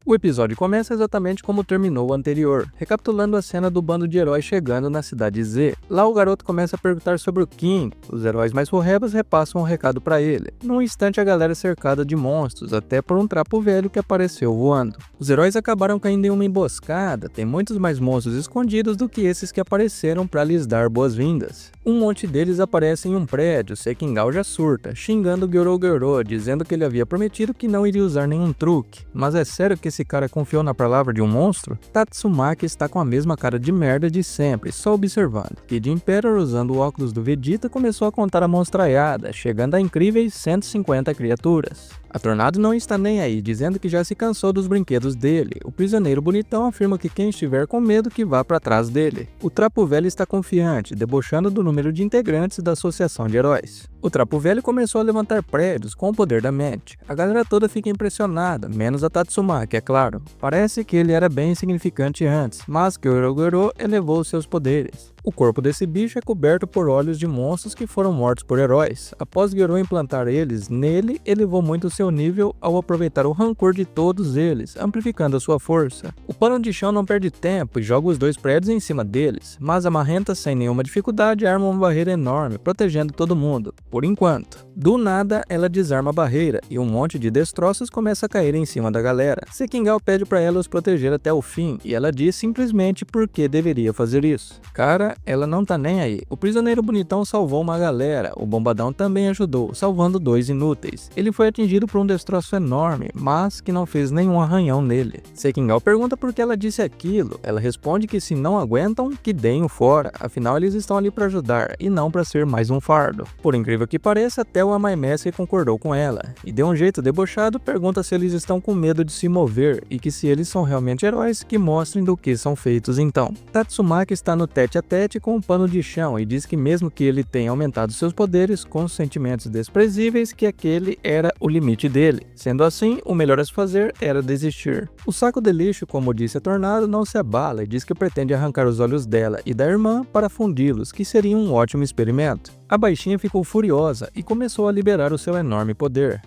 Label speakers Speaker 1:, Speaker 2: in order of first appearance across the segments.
Speaker 1: O episódio começa exatamente como terminou o anterior, recapitulando a cena do bando de heróis chegando na cidade Z. Lá o garoto começa a perguntar sobre o King, os heróis mais forrebas repassam um recado pra ele. Num instante a galera é cercada de monstros, até por um trapo velho que apareceu voando. Os heróis acabaram caindo em uma emboscada, tem muitos mais monstros escondidos do que esses que apareceram pra lhes dar boas-vindas. Um monte deles aparece em um prédio, Sekingal já surta, xingando Gyoro, dizendo que ele havia prometido que não iria usar nenhum truque. Mas é sério que esse cara confiou na palavra de um monstro? Tatsumaki está com a mesma cara de merda de sempre, só observando. Kid Emperor, usando o óculos do Vegeta, começou a contar a monstraiada, chegando a incríveis 150 criaturas. A Tornado não está nem aí, dizendo que já se cansou dos brinquedos dele. O prisioneiro bonitão afirma que quem estiver com medo que vá para trás dele. O Trapo Velho está confiante, debochando do número de integrantes da Associação de Heróis. O Trapo Velho começou a levantar prédios com o poder da mente. A galera toda fica impressionada, menos a Tatsumaki, é claro. Parece que ele era bem insignificante antes, mas Gyoro elevou seus poderes. O corpo desse bicho é coberto por olhos de monstros que foram mortos por heróis. Após Gyoro implantar eles nele, elevou muito seu nível ao aproveitar o rancor de todos eles, amplificando a sua força. O pano de chão não perde tempo e joga os dois prédios em cima deles, mas a marrenta sem nenhuma dificuldade arma uma barreira enorme, protegendo todo mundo, por enquanto. Do nada, ela desarma a barreira e um monte de destroços começa a cair em cima da galera. Sekingal pede pra ela os proteger até o fim e ela diz simplesmente por que deveria fazer isso. Cara, ela não tá nem aí. O prisioneiro bonitão salvou uma galera, o bombadão também ajudou, salvando dois inúteis. Ele foi atingido por um destroço enorme, mas que não fez nenhum arranhão nele. Sekingal pergunta por que ela disse aquilo. Ela responde que se não aguentam, que deem o fora, afinal eles estão ali pra ajudar e não pra ser mais um fardo. Por incrível que pareça, até o Amaimesk concordou com ela, e de um jeito debochado pergunta se eles estão com medo de se mover e que se eles são realmente heróis, que mostrem do que são feitos então. Tatsumaki está no tete-a-tete com um pano de chão e diz que mesmo que ele tenha aumentado seus poderes com sentimentos desprezíveis, que aquele era o limite dele. Sendo assim, o melhor a se fazer era desistir. O saco de lixo, como disse a Tornado, não se abala e diz que pretende arrancar os olhos dela e da irmã para fundi-los, que seria um ótimo experimento. A baixinha ficou furiosa e começou a liberar o seu enorme poder.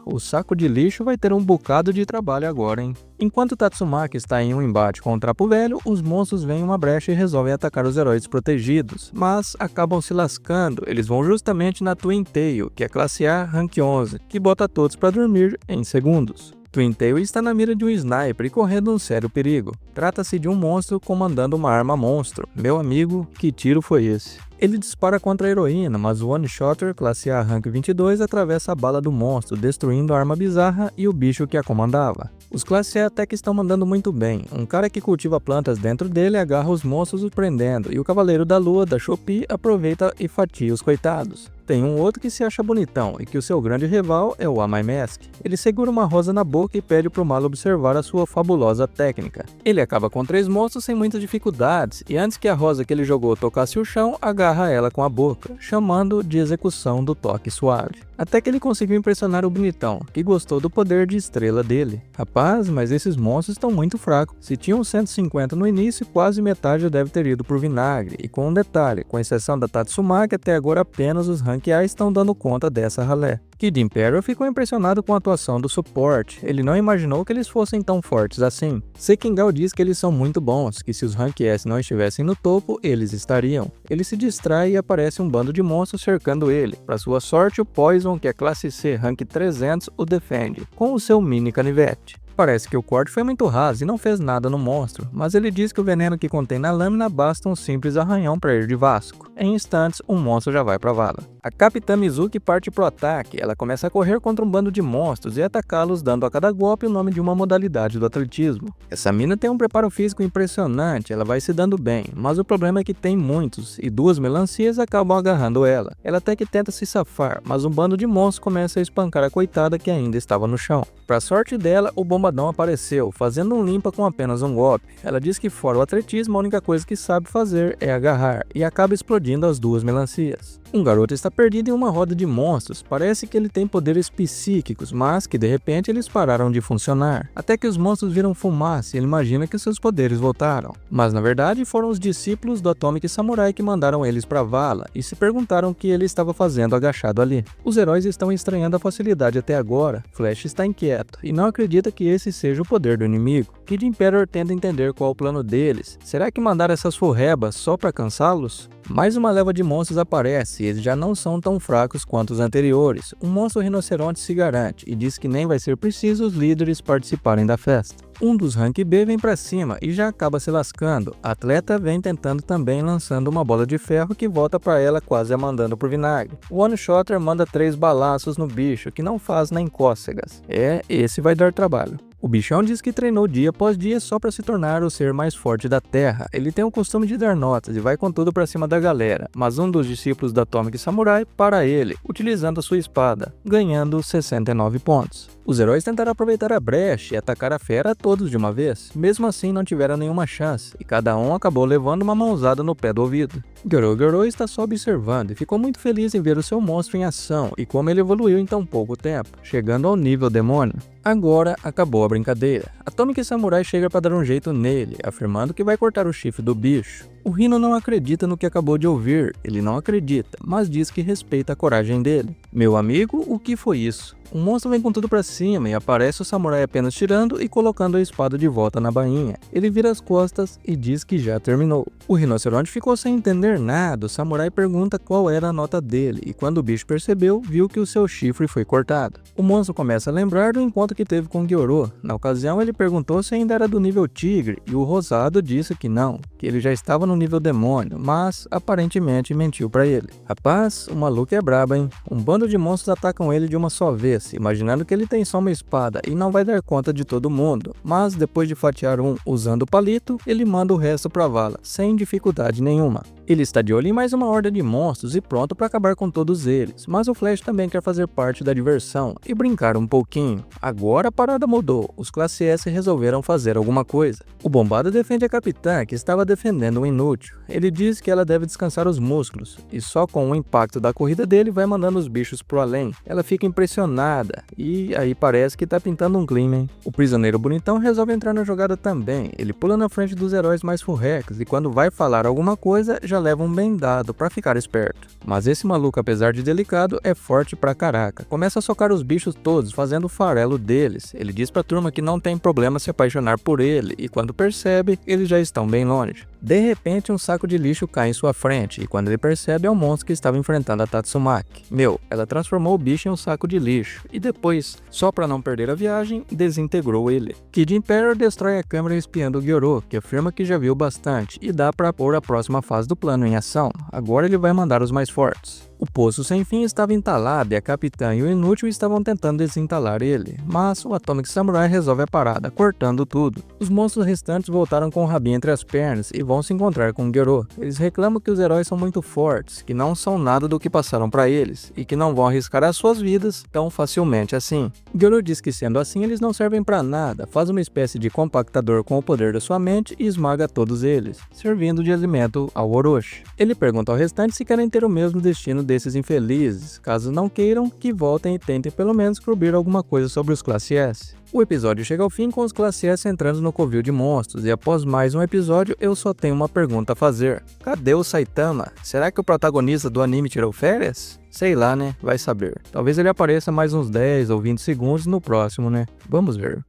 Speaker 1: O saco de lixo vai ter um bocado de trabalho agora, hein? Enquanto Tatsumaki está em um embate com o Trapo Velho, os monstros veem uma brecha e resolvem atacar os heróis protegidos, mas acabam se lascando. Eles vão justamente na Twin Tail, que é classe A, rank 11, que bota todos para dormir em segundos. Twin Tail está na mira de um sniper e correndo um sério perigo. Trata-se de um monstro comandando uma arma monstro. Meu amigo, que tiro foi esse? Ele dispara contra a heroína, mas o One-Shotter, classe A rank 22, atravessa a bala do monstro, destruindo a arma bizarra e o bicho que a comandava. Os classe A até que estão mandando muito bem. Um cara que cultiva plantas dentro dele agarra os monstros os prendendo, e o Cavaleiro da Lua, da Shopee, aproveita e fatia os coitados. Tem um outro que se acha bonitão e que o seu grande rival é o Amaimesk. Ele segura uma rosa na boca e pede pro malo observar a sua fabulosa técnica. Ele acaba com 3 monstros sem muitas dificuldades e antes que a rosa que ele jogou tocasse o chão, agarra ela com a boca, chamando de execução do toque suave. Até que ele conseguiu impressionar o bonitão, que gostou do poder de estrela dele. Rapaz, mas esses monstros estão muito fracos. Se tinham 150 no início, quase metade já deve ter ido por vinagre. E com um detalhe, com exceção da Tatsumaki, até agora apenas os rank A estão dando conta dessa ralé. Kid Emperor ficou impressionado com a atuação do suporte, ele não imaginou que eles fossem tão fortes assim. Sekingal diz que eles são muito bons, que se os Rank S não estivessem no topo, eles estariam. Ele se distrai e aparece um bando de monstros cercando ele. Para sua sorte, o Poison, que é classe C, rank 300, o defende, com o seu mini canivete. Parece que o corte foi muito raso e não fez nada no monstro, mas ele diz que o veneno que contém na lâmina basta um simples arranhão para ir de Vasco. Em instantes, o monstro já vai pra vala. A Capitã Mizuki parte pro ataque, ela começa a correr contra um bando de monstros e atacá-los dando a cada golpe o nome de uma modalidade do atletismo. Essa mina tem um preparo físico impressionante, ela vai se dando bem, mas o problema é que tem muitos e 2 melancias acabam agarrando ela. Ela até que tenta se safar, mas um bando de monstros começa a espancar a coitada que ainda estava no chão. Pra sorte dela, o bombadão apareceu, fazendo um limpa com apenas um golpe. Ela diz que fora o atletismo, a única coisa que sabe fazer é agarrar, e acaba explodindo as 2 melancias. Um garoto está perdido em uma roda de monstros, parece que ele tem poderes psíquicos, mas que de repente eles pararam de funcionar. Até que os monstros viram fumaça e ele imagina que seus poderes voltaram. Mas na verdade foram os discípulos do Atomic Samurai que mandaram eles para a vala e se perguntaram o que ele estava fazendo agachado ali. Os heróis estão estranhando a facilidade até agora. Flash está inquieto e não acredita que esse seja o poder do inimigo. Kid Imperator tenta entender qual é o plano deles. Será que mandaram essas furrebas só para cansá-los? Mais uma leva de monstros aparece e eles já não são tão fracos quanto os anteriores. Um monstro rinoceronte se garante e diz que nem vai ser preciso os líderes participarem da festa. Um dos Rank B vem pra cima e já acaba se lascando. A atleta vem tentando também, lançando uma bola de ferro que volta pra ela quase a mandando pro vinagre. O One-Shotter manda 3 balaços no bicho, que não faz nem cócegas. Esse vai dar trabalho. O bichão diz que treinou dia após dia só para se tornar o ser mais forte da Terra. Ele tem o costume de dar notas e vai com tudo pra cima da galera, mas um dos discípulos da Atomic Samurai para ele, utilizando a sua espada, ganhando 69 pontos. Os heróis tentaram aproveitar a brecha e atacar a fera a todos de uma vez, mesmo assim não tiveram nenhuma chance, e cada um acabou levando uma mãozada no pé do ouvido. Goro está só observando e ficou muito feliz em ver o seu monstro em ação e como ele evoluiu em tão pouco tempo, chegando ao nível demônio. Agora acabou a brincadeira. Atomic Samurai chega para dar um jeito nele, afirmando que vai cortar o chifre do bicho. O Rino não acredita no que acabou de ouvir, ele não acredita, mas diz que respeita a coragem dele. Meu amigo, o que foi isso? Um monstro vem com tudo pra cima e aparece o samurai apenas tirando e colocando a espada de volta na bainha. Ele vira as costas e diz que já terminou. O rinoceronte ficou sem entender nada, o samurai pergunta qual era a nota dele e quando o bicho percebeu, viu que o seu chifre foi cortado. O monstro começa a lembrar do encontro que teve com Gyoro. Na ocasião ele perguntou se ainda era do nível tigre e o rosado disse que não, que ele já estava no nível demônio, mas aparentemente mentiu pra ele. Rapaz, o maluco é brabo, hein? Um bando de monstros atacam ele de uma só vez, imaginando que ele tem só uma espada e não vai dar conta de todo mundo, mas depois de fatiar um usando o palito, ele manda o resto pra vala, sem dificuldade nenhuma. Ele está de olho em mais uma horda de monstros e pronto para acabar com todos eles, mas o Flash também quer fazer parte da diversão e brincar um pouquinho. Agora a parada mudou, os Classe S resolveram fazer alguma coisa. O Bombado defende a Capitã, que estava defendendo um inútil. Ele diz que ela deve descansar os músculos, e só com o impacto da corrida dele vai mandando os bichos pro além. Ela fica impressionada, e aí parece que tá pintando um clima, hein? O Prisioneiro Bonitão resolve entrar na jogada também. Ele pula na frente dos heróis mais furrecos, e quando vai falar alguma coisa, já leva um bem dado pra ficar esperto. Mas esse maluco, apesar de delicado, é forte pra caraca. Começa a socar os bichos todos, fazendo o farelo deles. Ele diz pra turma que não tem problema se apaixonar por ele, e quando percebe, eles já estão bem longe. De repente, um saco de lixo cai em sua frente, e quando ele percebe, é o monstro que estava enfrentando a Tatsumaki. Ela transformou o bicho em um saco de lixo, e depois, só pra não perder a viagem, desintegrou ele. Kid Imperator destrói a câmera espiando o Gyoro, que afirma que já viu bastante, e dá pra pôr a próxima fase do plano em ação. Agora ele vai mandar os mais fortes. O poço sem fim estava entalado e a Capitã e o Inútil estavam tentando desentalar ele, mas o Atomic Samurai resolve a parada, cortando tudo. Os monstros restantes voltaram com o rabinho entre as pernas e vão se encontrar com Gyoro. Eles reclamam que os heróis são muito fortes, que não são nada do que passaram para eles, e que não vão arriscar as suas vidas tão facilmente assim. Gyoro diz que sendo assim eles não servem para nada, faz uma espécie de compactador com o poder da sua mente e esmaga todos eles, servindo de alimento ao Orochi. Ele pergunta ao restante se querem ter o mesmo destino desses infelizes, caso não queiram, que voltem e tentem pelo menos descobrir alguma coisa sobre os Classe S. O episódio chega ao fim com os Classe S entrando no covil de monstros, e após mais um episódio eu só tenho uma pergunta a fazer. Cadê o Saitama? Será que o protagonista do anime tirou férias? Sei lá, né? Vai saber. Talvez ele apareça mais uns 10 ou 20 segundos no próximo, né? Vamos ver.